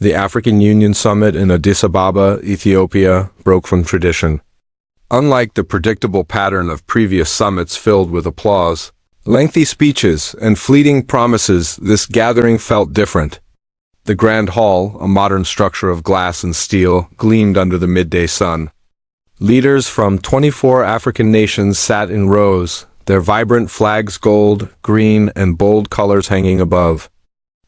The African Union Summit in Addis Ababa, Ethiopia, broke from tradition. Unlike the predictable pattern of previous summits filled with applause, lengthy speeches, and fleeting promises, this gathering felt different. The Grand Hall, a modern structure of glass and steel, gleamed under the midday sun. Leaders from 24 African nations sat in rows, their vibrant flags gold, green, and bold colors hanging above.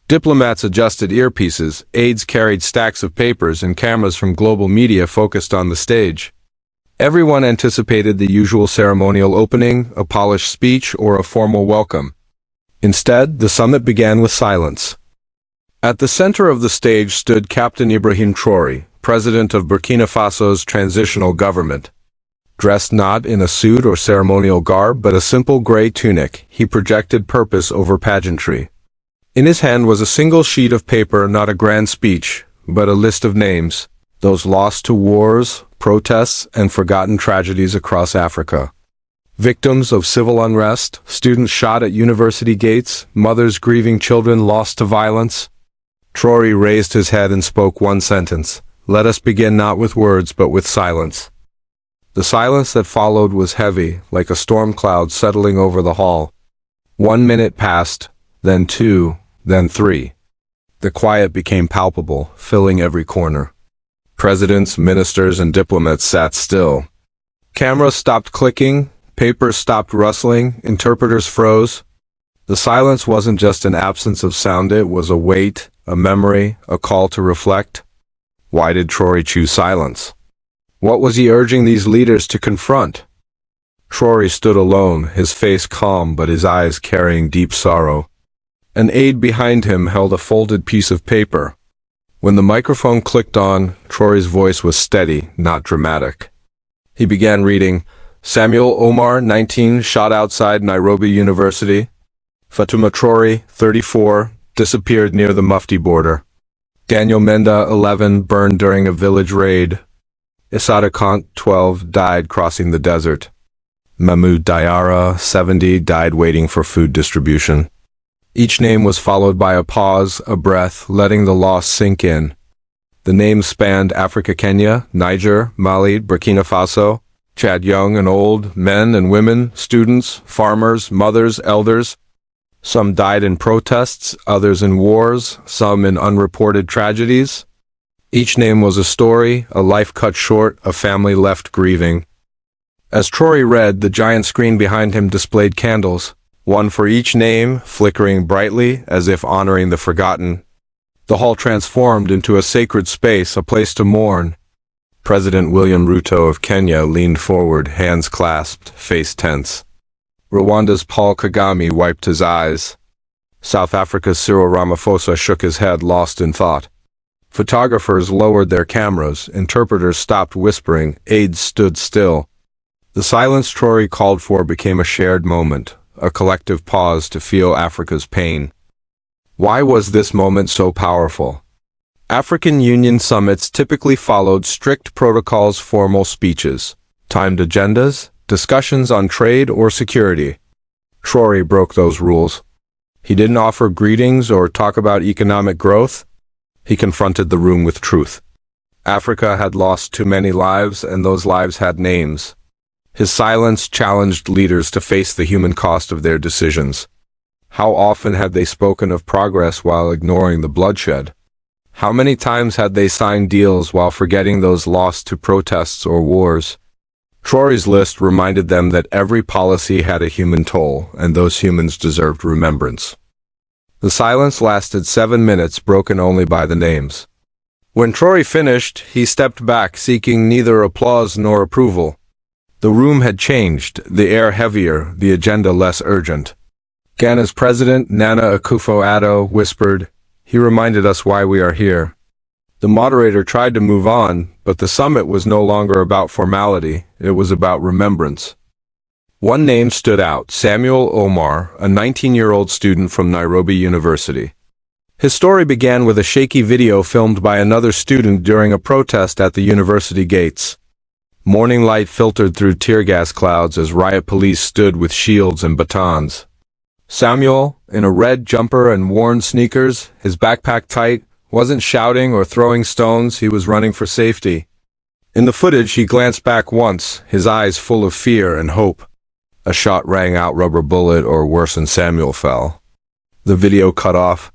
Diplomats adjusted earpieces, aides carried stacks of papers, and cameras from global media focused on the stage. Everyone anticipated the usual ceremonial opening, a polished speech, or a formal welcome. Instead, the summit began with silence. At the center of the stage stood Captain Ibrahim Traoré, president of Burkina Faso's transitional government. Dressed not in a suit or ceremonial garb but a simple gray tunic, he projected purpose over pageantry. In his hand was a single sheet of paper, not a grand speech, but a list of names, those lost to wars, protests, and forgotten tragedies across Africa. Victims of civil unrest, students shot at university gates, mothers grieving children lost to violence. Traoré raised his head and spoke one sentence: "Let us begin not with words but with silence." The silence that followed was heavy, like a storm cloud settling over the hall. 1 minute passed, then 2, then 3. The quiet became palpable, filling every corner. Presidents, ministers, and diplomats sat still. Cameras stopped clicking, papers stopped rustling, interpreters froze. The silence wasn't just an absence of sound, it was a weight, a memory, a call to reflect. Why did Traoré choose silence? What was he urging these leaders to confront? Traoré stood alone, his face calm but his eyes carrying deep sorrow. An aide behind him held a folded piece of paper. When the microphone clicked on, Traoré's voice was steady, not dramatic. He began reading, Samuel Omar, 19, shot outside Nairobi University. Fatuma Traoré, 34, disappeared near the Mufti border. Daniel Menda, 11, burned during a village raid. Issata Kant, 12, died crossing the desert. Mahmoud Diarra, 70, died waiting for food distribution. Each name was followed by a pause, a breath, letting the loss sink in. The names spanned Africa, Kenya, Niger, Mali, Burkina Faso, Chad, young and old, men and women, students, farmers, mothers, elders. Some died in protests, others in wars, some in unreported tragedies. Each name was a story, a life cut short, a family left grieving. As Traoré read, the giant screen behind him displayed candles, one for each name, flickering brightly, as if honoring the forgotten. The hall transformed into a sacred space, a place to mourn. President William Ruto of Kenya leaned forward, hands clasped, face tense. Rwanda's Paul Kagame wiped his eyes. South Africa's Cyril Ramaphosa shook his head, lost in thought. Photographers lowered their cameras, interpreters stopped whispering, aides stood still. The silence Traoré called for became a shared moment, a collective pause to feel Africa's pain. Why was this moment so powerful? African Union summits typically followed strict protocols, formal speeches, timed agendas, discussions on trade or security. Traoré broke those rules. He didn't offer greetings or talk about economic growth. He confronted the room with truth. Africa had lost too many lives, and those lives had names. His silence challenged leaders to face the human cost of their decisions. How often had they spoken of progress while ignoring the bloodshed? How many times had they signed deals while forgetting those lost to protests or wars? Traoré's list reminded them that every policy had a human toll, and those humans deserved remembrance. The silence lasted 7 minutes, broken only by the names. When Traoré finished, he stepped back, seeking neither applause nor approval. The room had changed, the air heavier, the agenda less urgent. Ghana's president, Nana Akufo-Addo, whispered, "He reminded us why we are here." The moderator tried to move on, but the summit was no longer about formality, it was about remembrance. One name stood out, Samuel Omar, a 19-year-old student from Nairobi University. His story began with a shaky video filmed by another student during a protest at the university gates. Morning light filtered through tear gas clouds as riot police stood with shields and batons. Samuel, in a red jumper and worn sneakers, his backpack tight, wasn't shouting or throwing stones, he was running for safety. In the footage, he glanced back once, his eyes full of fear and hope. A shot rang out, rubber bullet, or worse, and Samuel fell. The video cut off.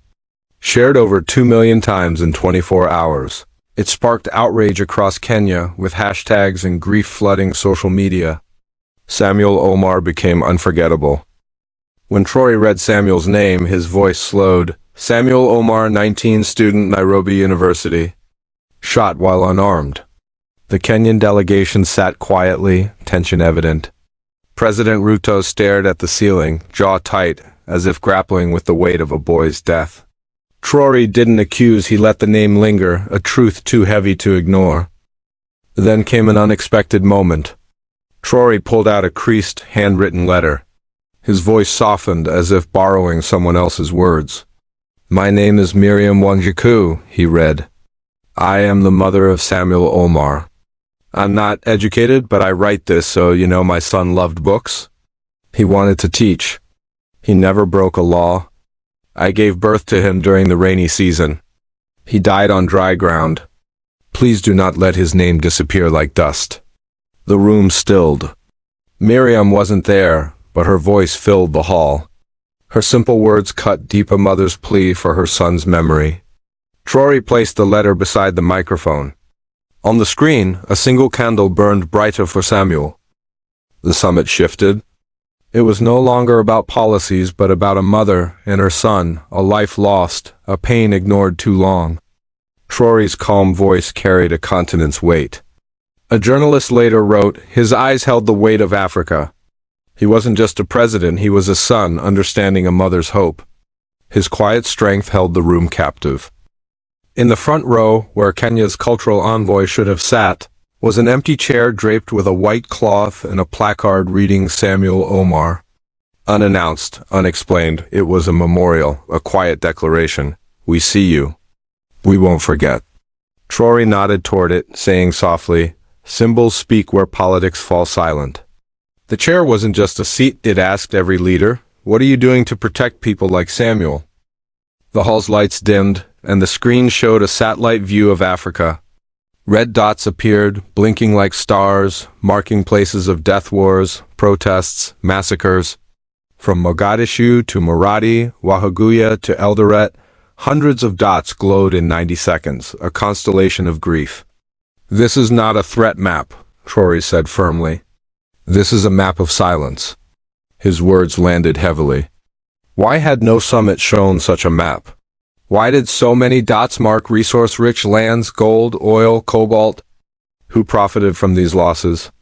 Shared over 2 million times in 24 hours. It sparked outrage across Kenya, with hashtags and grief flooding social media. Samuel Omar became unforgettable. When Traoré read Samuel's name, his voice slowed. Samuel Omar, 19, student, Nairobi University. Shot while unarmed. The Kenyan delegation sat quietly, tension evident. President Ruto stared at the ceiling, jaw tight, as if grappling with the weight of a boy's death. Traoré didn't accuse, he let the name linger, a truth too heavy to ignore. Then came an unexpected moment. Traoré pulled out a creased, handwritten letter. His voice softened as if borrowing someone else's words. "My name is Miriam Wanjiku," he read. "I am the mother of Samuel Omar. I'm not educated, but I write this so you know my son loved books. He wanted to teach. He never broke a law. I gave birth to him during the rainy season. He died on dry ground. Please do not let his name disappear like dust." The room stilled. Miriam wasn't there, but her voice filled the hall. Her simple words cut deep, a mother's plea for her son's memory. Traoré placed the letter beside the microphone. On the screen, a single candle burned brighter for Samuel. The summit shifted. It was no longer about policies, but about a mother and her son, a life lost, a pain ignored too long. Traoré's calm voice carried a continent's weight. A journalist later wrote, his eyes held the weight of Africa. He wasn't just a president, he was a son, understanding a mother's hope. His quiet strength held the room captive. In the front row, where Kenya's cultural envoy should have sat, was an empty chair draped with a white cloth and a placard reading Samuel Omar. Unannounced, unexplained, it was a memorial, a quiet declaration. "We see you. We won't forget." Traoré nodded toward it, saying softly, "Symbols speak where politics fall silent." The chair wasn't just a seat, it asked every leader, "What are you doing to protect people like Samuel?" The hall's lights dimmed, and the screen showed a satellite view of Africa. Red dots appeared, blinking like stars, marking places of death wars, protests, massacres. From Mogadishu to Maradi, Wahaguya to Eldoret, hundreds of dots glowed in 90 seconds, a constellation of grief. "This is not a threat map," Traoré said firmly. "This is a map of silence." His words landed heavily. Why had no summit shown such a map? Why did so many dots mark resource-rich lands, gold, oil, cobalt? Who profited from these losses?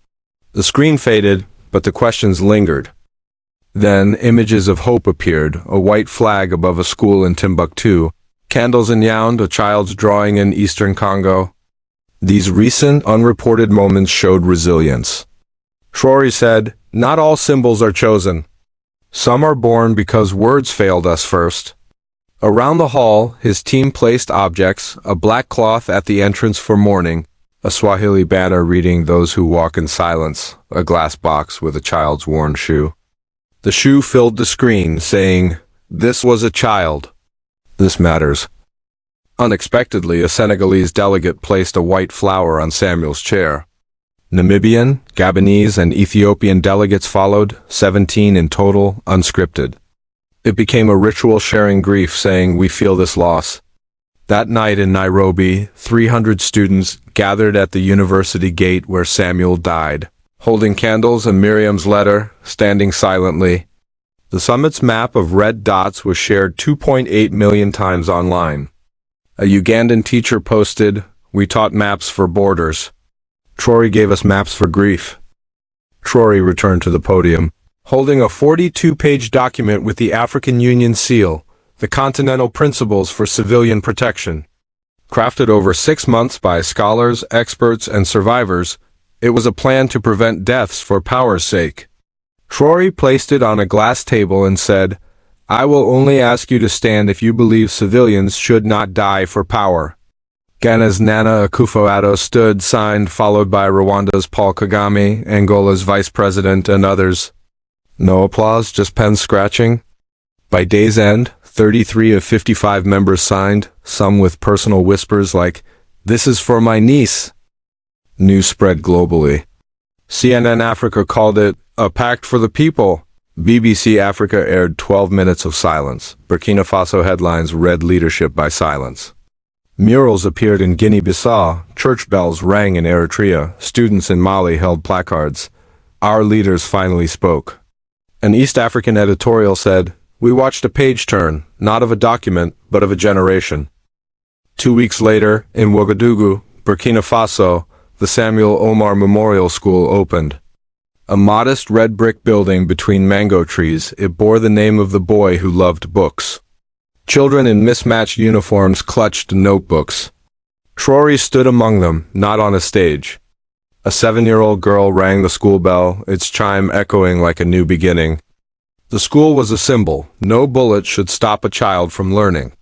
The screen faded, but the questions lingered. Then images of hope appeared, a white flag above a school in Timbuktu, candles in Yaoundé, a child's drawing in eastern Congo. These recent, unreported moments showed resilience. Traoré said, "Not all symbols are chosen. Some are born because words failed us first." Around the hall, his team placed objects, a black cloth at the entrance for mourning, a Swahili banner reading "Those who walk in silence," a glass box with a child's worn shoe. The shoe filled the screen, saying, "This was a child. This matters." Unexpectedly, a Senegalese delegate placed a white flower on Samuel's chair. Namibian, Gabonese, and Ethiopian delegates followed, 17 in total, unscripted. It became a ritual, sharing grief, saying, "We feel this loss." That night in Nairobi, 300 students gathered at the university gate where Samuel died, holding candles and Miriam's letter, standing silently. The summit's map of red dots was shared 2.8 million times online. A Ugandan teacher posted, "We taught maps for borders. Traoré gave us maps for grief." Traoré returned to the podium, holding a 42-page document with the African Union seal, the Continental Principles for Civilian Protection. Crafted over 6 months by scholars, experts, and survivors, it was a plan to prevent deaths for power's sake. Traoré placed it on a glass table and said, "I will only ask you to stand if you believe civilians should not die for power." Ghana's Nana Akufo-Addo stood, signed, followed by Rwanda's Paul Kagame, Angola's vice president, and others. No applause, just pen scratching. By day's end, 33 of 55 members signed, some with personal whispers like, "This is for my niece." News spread globally. CNN Africa called it a pact for the people. BBC Africa aired 12 minutes of silence. Burkina Faso headlines read leadership by silence. Murals appeared in Guinea-Bissau, church bells rang in Eritrea, students in Mali held placards. Our leaders finally spoke. An East African editorial said, "We watched a page turn, not of a document, but of a generation." 2 weeks later, in Ouagadougou, Burkina Faso, the Samuel Omar Memorial School opened. A modest red brick building between mango trees, it bore the name of the boy who loved books. Children in mismatched uniforms clutched notebooks. Traoré stood among them, not on a stage. A 7-year-old girl rang the school bell, its chime echoing like a new beginning. The school was a symbol. No bullet should stop a child from learning.